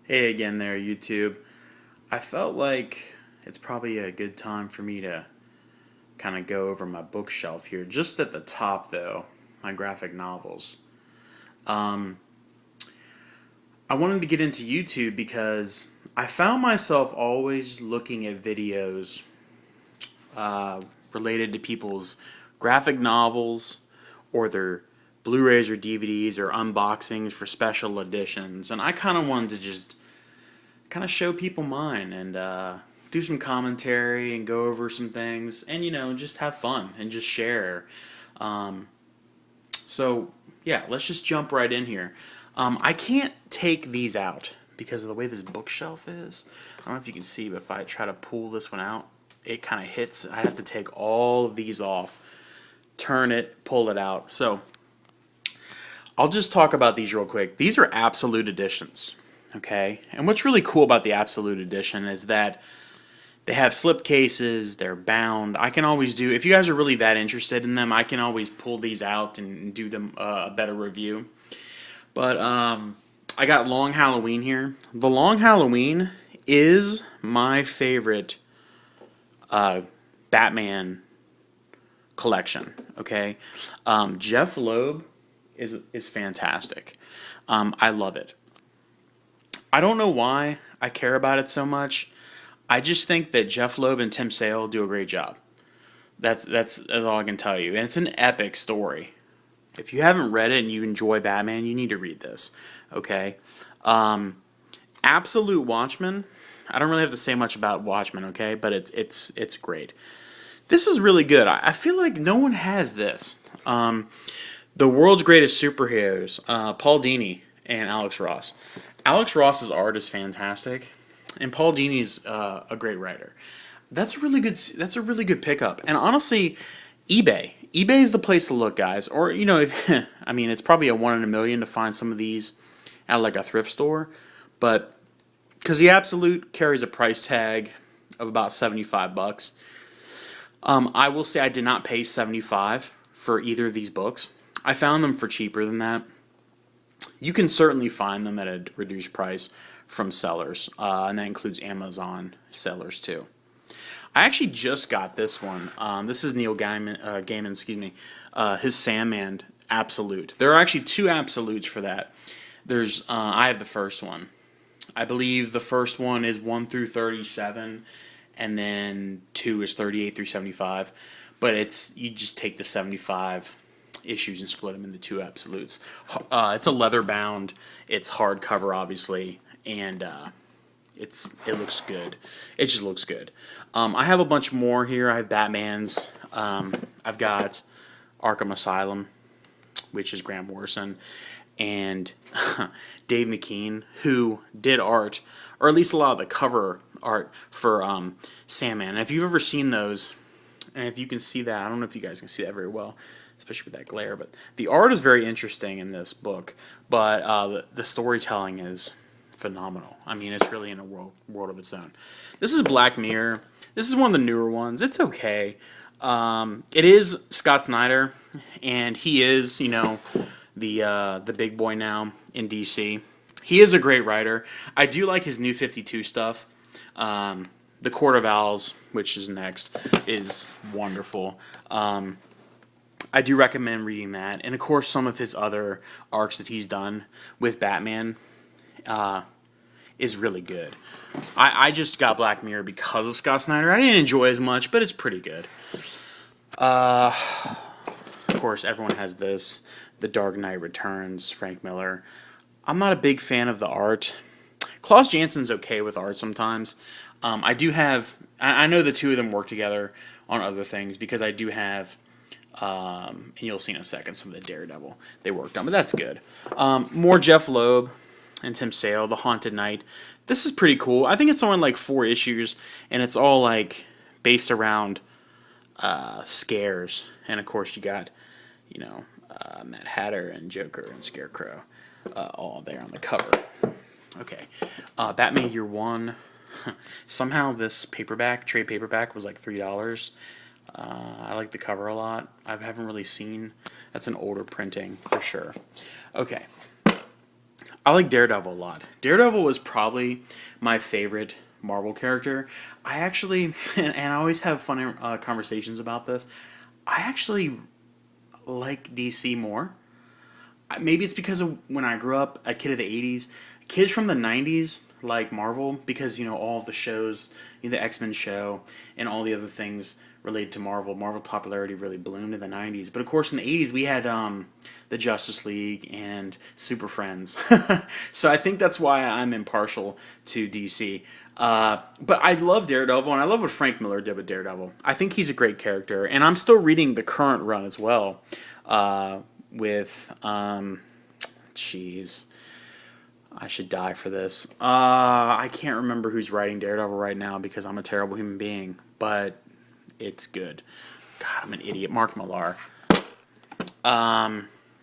Hey again there, YouTube. I felt like it's probably a good time for me to kind of go over my bookshelf here. Just at the top, though, my graphic novels. Um, I wanted to get into YouTube because I found myself always looking at videos uh, related to people's graphic novels or their Blu-rays or DVDs or unboxings for special editions. And I kind of wanted to just kind of show people mine and do some commentary and go over some things and just have fun and just share. Um, so yeah, let's just jump right in here. I can't take these out because of the way this bookshelf is. I don't know if you can see, but if I try to pull this one out, it kind of hits. I have to take all of these off, turn it, pull it out. So I'll just talk about these real quick. These are absolute editions. Okay, and what's really cool about the Absolute Edition is that they have slip cases, they're bound. I can always do, if you guys are really that interested in them, I can always pull these out and do them a better review. But I got Long Halloween here. The Long Halloween is my favorite Batman collection. Okay, Jeff Loeb is fantastic. I love it. I don't know why I care about it so much. I just think that Jeff Loeb and Tim Sale do a great job. That's all I can tell you. And it's an epic story. If you haven't read it and you enjoy Batman, you need to read this. Okay? Absolute Watchmen. I don't really have to say much about Watchmen, okay? But it's great. This is really good. I feel like no one has this. The World's Greatest Superheroes, Paul Dini and Alex Ross. Alex Ross's art is fantastic, and Paul Dini's a great writer. That's a really good. That's a really good pickup. And honestly, eBay is the place to look, guys. Or I mean, it's probably a 1 in a million to find some of these at like a thrift store, but because the Absolute carries a price tag of about $75. I will say I did not pay $75 for either of these books. I found them for cheaper than that. You can certainly find them at a reduced price from sellers, and that includes Amazon sellers too. I actually just got this one. This is Neil Gaiman, excuse me, his Sandman Absolute. There are actually two Absolutes for that. I have the first one. I believe the first one is 1 through 37, and then 2 is 38 through 75. But you just take the 75 issues and split them into two Absolutes. It's a leather bound. It's hardcover, obviously, and it looks good. It just looks good. I have a bunch more here. I have Batman's. I've got Arkham Asylum, which is Grant Morrison, and Dave McKean, who did art, or at least a lot of the cover art for Sandman. And if you've ever seen those, and if you can see that, I don't know if you guys can see that very well, especially with that glare, but the art is very interesting in this book, but the storytelling is phenomenal. I mean, it's really in a world of its own. This is Black Mirror. This is one of the newer ones. It's okay. It is Scott Snyder, and he is, the big boy now in DC. He is a great writer. I do like his New 52 stuff. The Court of Owls, which is next, is wonderful. I do recommend reading that. And, of course, some of his other arcs that he's done with Batman is really good. I just got Black Mirror because of Scott Snyder. I didn't enjoy as much, but it's pretty good. Of course, everyone has this. The Dark Knight Returns, Frank Miller. I'm not a big fan of the art. Klaus Jansson's okay with art sometimes. I know the two of them work together on other things because I do have... and you'll see in a second some of the Daredevil they worked on, but that's good. More Jeff Loeb and Tim Sale, The Haunted Knight. This is pretty cool. I think it's only like 4 issues, and it's all like based around scares. And of course, you got Mad Hatter and Joker and Scarecrow all there on the cover. Okay, Batman Year One. Somehow this trade paperback was like $3. I like the cover a lot. I haven't really seen. That's an older printing for sure. Okay. I like Daredevil a lot. Daredevil was probably my favorite Marvel character. I actually, and I always have fun conversations about this, I actually like DC more. Maybe it's because of when I grew up, a kid of the 80s. Kids from the 90s like Marvel because, all of the shows, the X-Men show and all the other things related to Marvel. Marvel popularity really bloomed in the 90s. But of course in the 80s we had the Justice League and Super Friends. So I think that's why I'm impartial to DC. But I love Daredevil, and I love what Frank Miller did with Daredevil. I think he's a great character, and I'm still reading the current run as well. With jeez, I should die for this. I can't remember who's writing Daredevil right now because I'm a terrible human being, but it's good. God, I'm an idiot. Mark Millar.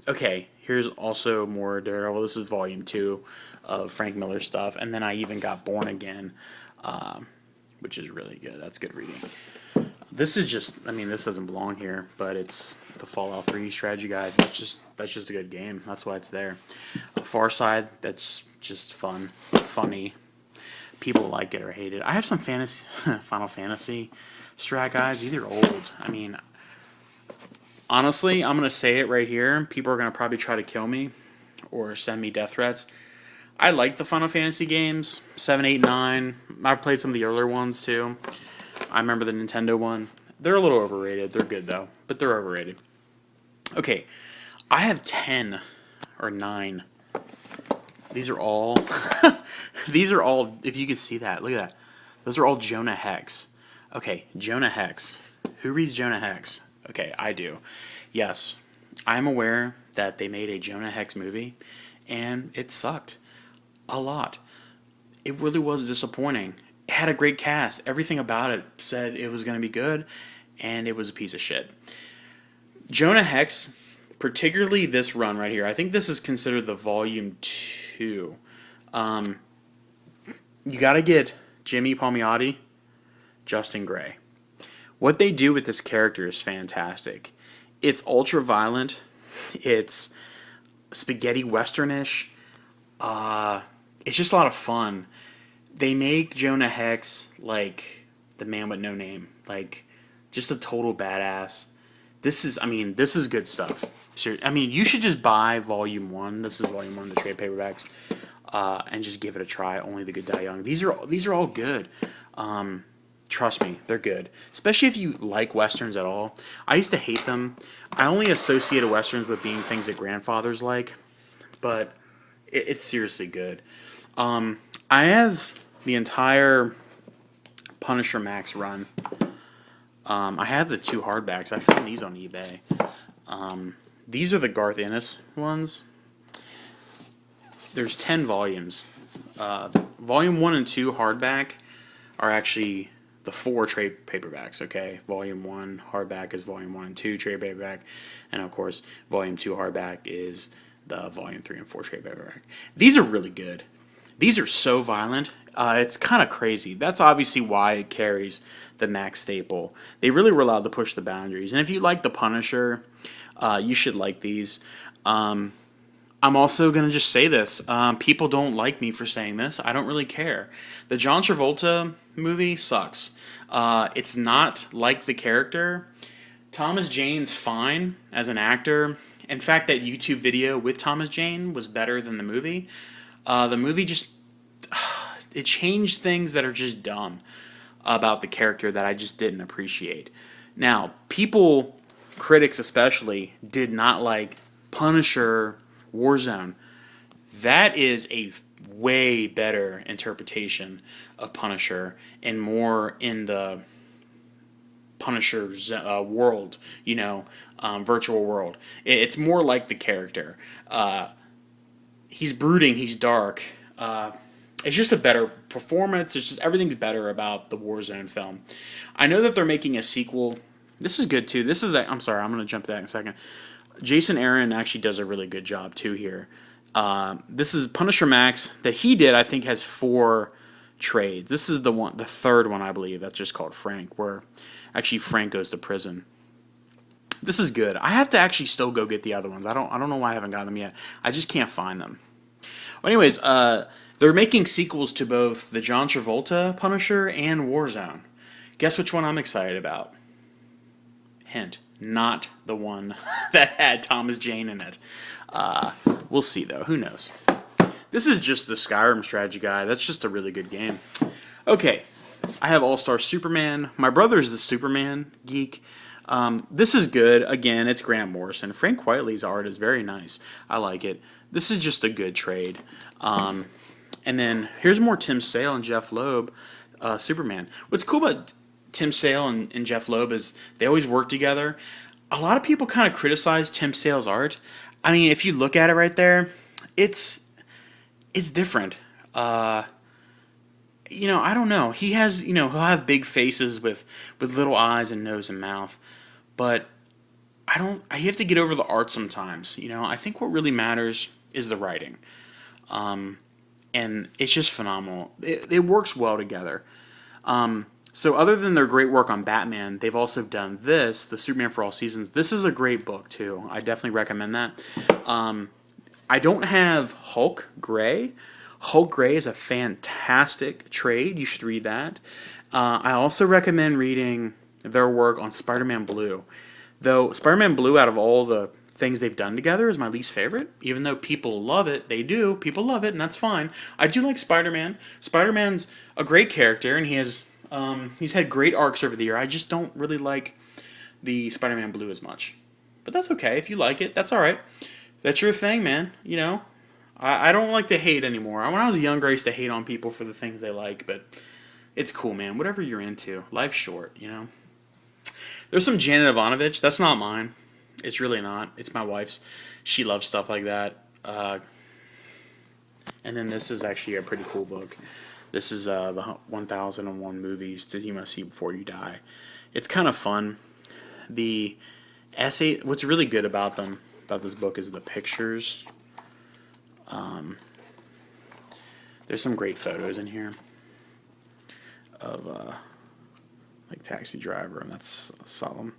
Okay, here's also more Daredevil. This is volume 2 of Frank Miller stuff, and then I even got Born Again, which is really good. That's good reading. This is just, this doesn't belong here, but it's the Fallout 3 strategy guide. That's just a good game. That's why it's there. Far Side, that's just fun, funny. People like it or hate it. I have some fantasy, Final Fantasy strat guides. These are old. Honestly, I'm going to say it right here. People are going to probably try to kill me or send me death threats. I like the Final Fantasy games, 7, 8, 9. I've played some of the earlier ones too. I remember the Nintendo one. They're a little overrated. They're good though, but they're overrated. Okay, I have 10 or 9. These are all, if you can see that, look at that. Those are all Jonah Hex. Okay, Jonah Hex. Who reads Jonah Hex? Okay, I do. Yes, I'm aware that they made a Jonah Hex movie, and it sucked a lot. It really was disappointing. It had a great cast. Everything about it said it was going to be good, and it was a piece of shit. Jonah Hex, particularly this run right here, I think this is considered the volume 2. You got to get Jimmy Palmiotti, Justin Gray. What they do with this character is fantastic. It's ultra violent. It's spaghetti westernish. It's just a lot of fun. They make Jonah Hex like the man with no name, like just a total badass. This is good stuff. You should just buy Volume 1. This is Volume 1, the trade paperbacks, and just give it a try. Only the Good Die Young. These are all good. Trust me, they're good. Especially if you like Westerns at all. I used to hate them. I only associated Westerns with being things that grandfathers like. But it's seriously good. I have the entire Punisher Max run. I have the 2 hardbacks. I found these on eBay. These are the Garth Ennis ones. There's 10 volumes. Volume 1 and 2 hardback are actually the 4 trade paperbacks, okay? Volume 1 hardback is Volume 1 and 2 trade paperback. And, of course, Volume 2 hardback is the Volume 3 and 4 trade paperback. These are really good. These are so violent. It's kind of crazy. That's obviously why it carries the Max staple. They really were allowed to push the boundaries. And if you like The Punisher, you should like these. I'm also going to just say this. People don't like me for saying this. I don't really care. The John Travolta movie sucks. It's not like the character. Thomas Jane's fine as an actor. In fact, that YouTube video with Thomas Jane was better than the movie. The movie just... it changed things that are just dumb about the character that I just didn't appreciate. Now, people, critics especially, did not like Punisher Warzone. That is a way better interpretation of Punisher and more in the Punisher's world, virtual world. It's more like the character. He's brooding, he's dark. It's just a better performance. It's just everything's better about the Warzone film. I know that they're making a sequel. This is good too. I'm sorry, I'm going to jump to that in a second. Jason Aaron actually does a really good job too here. This is Punisher Max that he did. I think has 4 trades. This is the third one I believe that's just called Frank, where actually Frank goes to prison. This is good. I have to actually still go get the other ones. I don't know why I haven't gotten them yet. I just can't find them. Well, anyways, they're making sequels to both the John Travolta Punisher and Warzone. Guess which one I'm excited about? Hint, not the one that had Thomas Jane in it. We'll see, though. Who knows? This is just the Skyrim strategy guide. That's just a really good game. Okay, I have All-Star Superman. My brother's the Superman geek. This is good. Again, it's Grant Morrison. Frank Quitely's art is very nice. I like it. This is just a good trade. And then here's more Tim Sale and Jeff Loeb, Superman. What's cool about Tim Sale and Jeff Loeb is they always work together. A lot of people kind of criticize Tim Sale's art. I mean, if you look at it right there, it's different. You know, I don't know. He has, you know, he'll have big faces with little eyes and nose and mouth, but I have to get over the art sometimes. You know, I think what really matters is the writing, and it's just phenomenal. It works well together. So other than their great work on Batman, they've also done this, the Superman for All Seasons. This is a great book too. I definitely recommend that. I don't have Hulk Gray. Hulk Gray is a fantastic trade. You should read that. I also recommend reading their work on Spider-Man Blue. Though Spider-Man Blue, out of all the things they've done together, is my least favorite. Even though people love it, they do. People love it, and that's fine. I do like Spider-Man. Spider-Man's a great character, and he's had great arcs over the year. I just don't really like the Spider-Man Blue as much. But that's okay. If you like it, that's all right. That's your thing, man. You know, I don't like to hate anymore. When I was younger, I used to hate on people for the things they like, but it's cool, man. Whatever you're into. Life's short, you know. There's some Janet Ivanovich. That's not mine. It's really not. It's my wife's. She loves stuff like that. And then this is actually a pretty cool book. This is the 1001 movies that you must see before you die. It's kind of fun. The essay, what's really good about this book is the pictures. There's some great photos in here of like Taxi Driver, and that's solemn.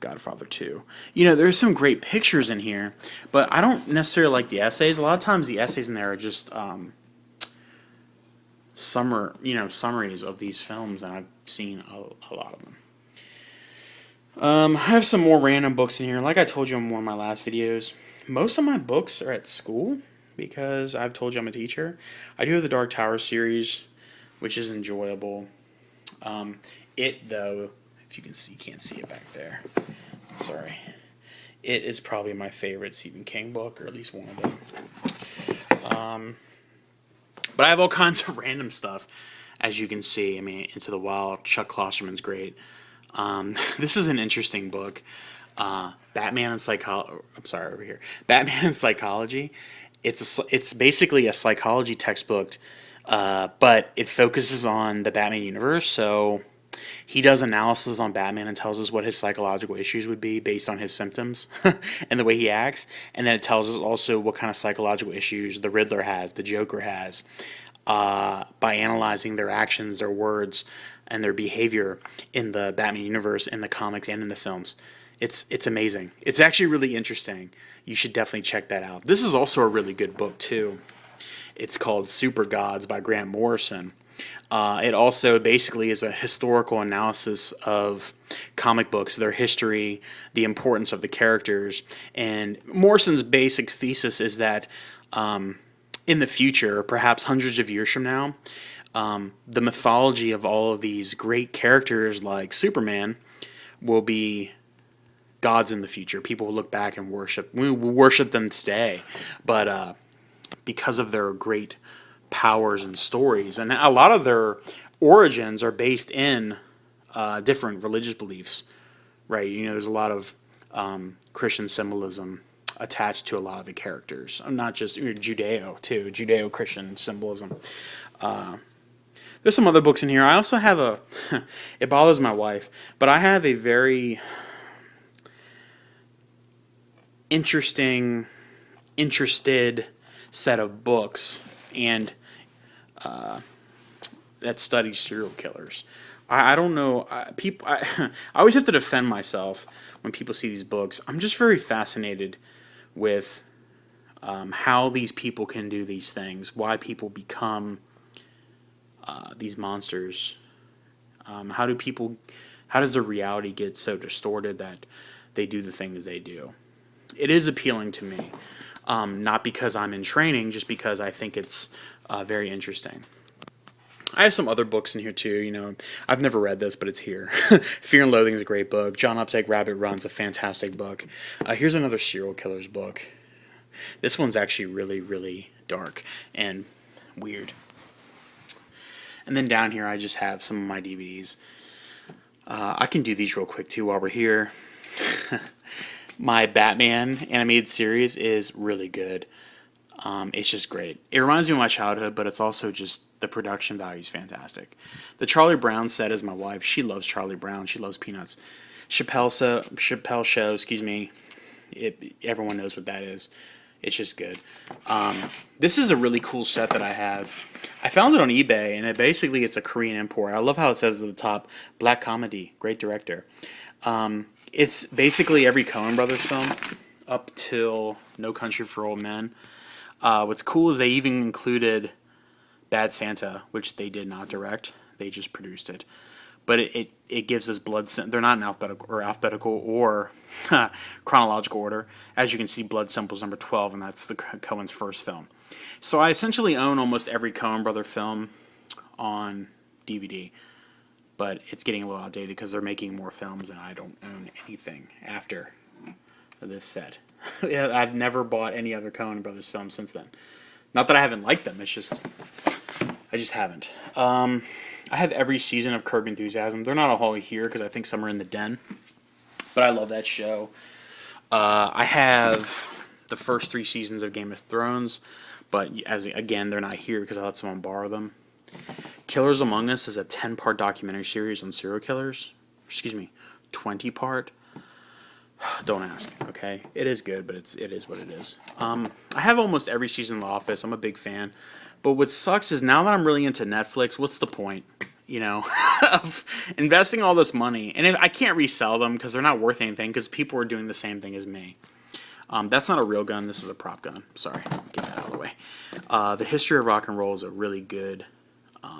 Godfather 2. You know, there's some great pictures in here, but I don't necessarily like the essays. A lot of times the essays in there are just summaries of these films, and I've seen a lot of them. I have some more random books in here. Like I told you in one of my last videos, most of my books are at school because I've told you I'm a teacher. I do have the Dark Tower series, which is enjoyable. Though, if you can see, you can't see it back there. Sorry. It is probably my favorite Stephen King book, or at least one of them. But I have all kinds of random stuff, as you can see. I mean, Into the Wild, Chuck Klosterman's great. This is an interesting book. Batman and Psychology. I'm sorry, over here. Batman and Psychology. It's basically a psychology textbook, but it focuses on the Batman universe. So he does analysis on Batman and tells us what his psychological issues would be based on his symptoms and the way he acts. And then it tells us also what kind of psychological issues the Riddler has, the Joker has, by analyzing their actions, their words, and their behavior in the Batman universe, in the comics, and in the films. It's amazing. It's actually really interesting. You should definitely check that out. This is also a really good book, too. It's called Super Gods by Grant Morrison. It also basically is a historical analysis of comic books, their history, the importance of the characters. And Morrison's basic thesis is that in the future, perhaps hundreds of years from now, the mythology of all of these great characters like Superman will be gods in the future. People will look back and worship. We will worship them today, but because of their great powers and stories, and a lot of their origins are based in different religious beliefs, right? You know, there's a lot of Christian symbolism attached to a lot of the characters, not just Judeo-Christian symbolism. There's some other books in here. I also have it bothers my wife, but I have a very interested set of books and that studies serial killers. I don't know. I always have to defend myself when people see these books. I'm just very fascinated with how these people can do these things, why people become these monsters. How does the reality get so distorted that they do the things they do? It is appealing to me, not because I'm in training, just because I think it's very interesting. I have some other books in here too. You know, I've never read this, but it's here. Fear and Loathing is a great book. John Updike, Rabbit Run's a fantastic book. Here's another serial killer's book. This one's actually really, really dark and weird. And then down here, I just have some of my DVDs. I can do these real quick too while we're here. My Batman animated series is really good. It's just great. It reminds me of my childhood, but it's also just the production value is fantastic. The Charlie Brown set is my wife. She loves Charlie Brown. She loves Peanuts. Chappelle Show, excuse me. Everyone knows what that is. It's just good. This is a really cool set that I have. I found it on eBay, and it's a Korean import. I love how it says at the top, Black Comedy, great director. It's basically every Coen Brothers film up till No Country for Old Men. What's cool is they even included Bad Santa, which they did not direct. They just produced it. But it gives us they're not in alphabetical or chronological order. As you can see, Blood Simple's number 12, and that's the Coen's first film. So I essentially own almost every Coen Brother film on DVD. But it's getting a little outdated because they're making more films, and I don't own anything after this set. I've never bought any other Coen Brothers films since then. Not that I haven't liked them, it's just I just haven't. I have every season of Curb Enthusiasm. They're not all here because I think some are in the den. But I love that show. I have the first 3 seasons of Game of Thrones, but again, they're not here because I let someone borrow them. Killers Among Us is a 10-part documentary series on serial killers. 20-part. Don't ask, okay? It is good, but it is what it is. I have almost every season of The Office. I'm a big fan. But what sucks is now that I'm really into Netflix, what's the point, of investing all this money? And I can't resell them because they're not worth anything because people are doing the same thing as me. That's not a real gun. This is a prop gun. Sorry, get that out of the way. The History of Rock and Roll is a really good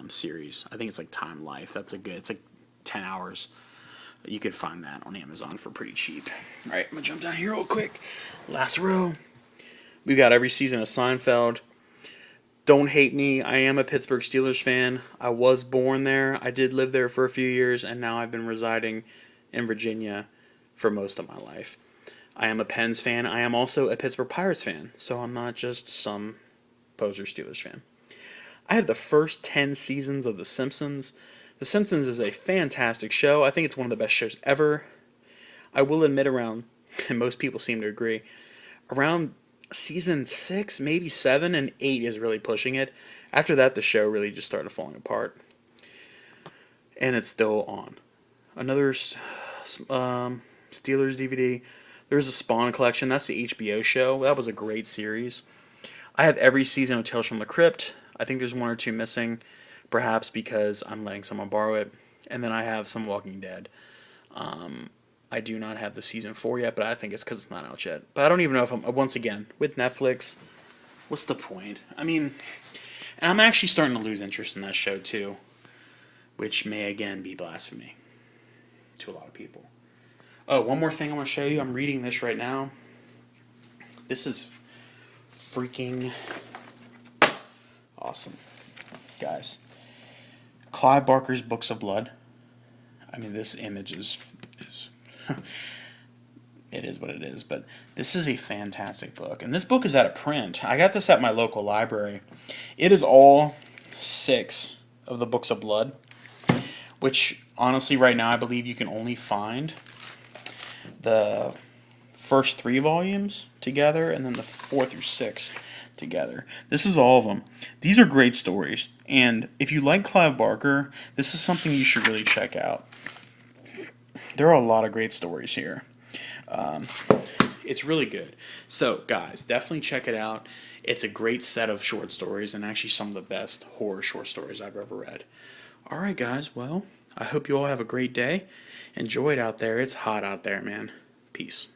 series. I think it's like Time Life. It's like 10 hours. You could find that on Amazon for pretty cheap. All right, I'm going to jump down here real quick. Last row. We've got every season of Seinfeld. Don't hate me. I am a Pittsburgh Steelers fan. I was born there. I did live there for a few years, and now I've been residing in Virginia for most of my life. I am a Pens fan. I am also a Pittsburgh Pirates fan, so I'm not just some poser Steelers fan. I have the first 10 seasons of The Simpsons. The Simpsons is a fantastic show. I think it's one of the best shows ever. I will admit and most people seem to agree, around season 6, maybe 7, and 8 is really pushing it. After that, the show really just started falling apart. And it's still on. Another Steelers DVD. There's a Spawn collection. That's the HBO show. That was a great series. I have every season of Tales from the Crypt. I think there's 1 or 2 missing. Perhaps because I'm letting someone borrow it. And then I have some Walking Dead. I do not have the season 4 yet, but I think it's because it's not out yet. But I don't even know if once again, with Netflix, what's the point? And I'm actually starting to lose interest in that show too, which may again be blasphemy to a lot of people. Oh, one more thing I want to show you. I'm reading this right now. This is freaking awesome, guys. Clive Barker's Books of Blood. This image is it is what it is, but this is a fantastic book. And this book is out of print. I got this at my local library. It is all 6 of the Books of Blood, which honestly right now I believe you can only find the first 3 volumes together and then the 4 through 6 together. This is all of them. These are great stories, and if you like Clive Barker, this is something you should really check out. There are a lot of great stories here. It's really good. So, guys, definitely check it out. It's a great set of short stories, and actually some of the best horror short stories I've ever read. Alright, guys, well, I hope you all have a great day. Enjoy it out there. It's hot out there, man. Peace.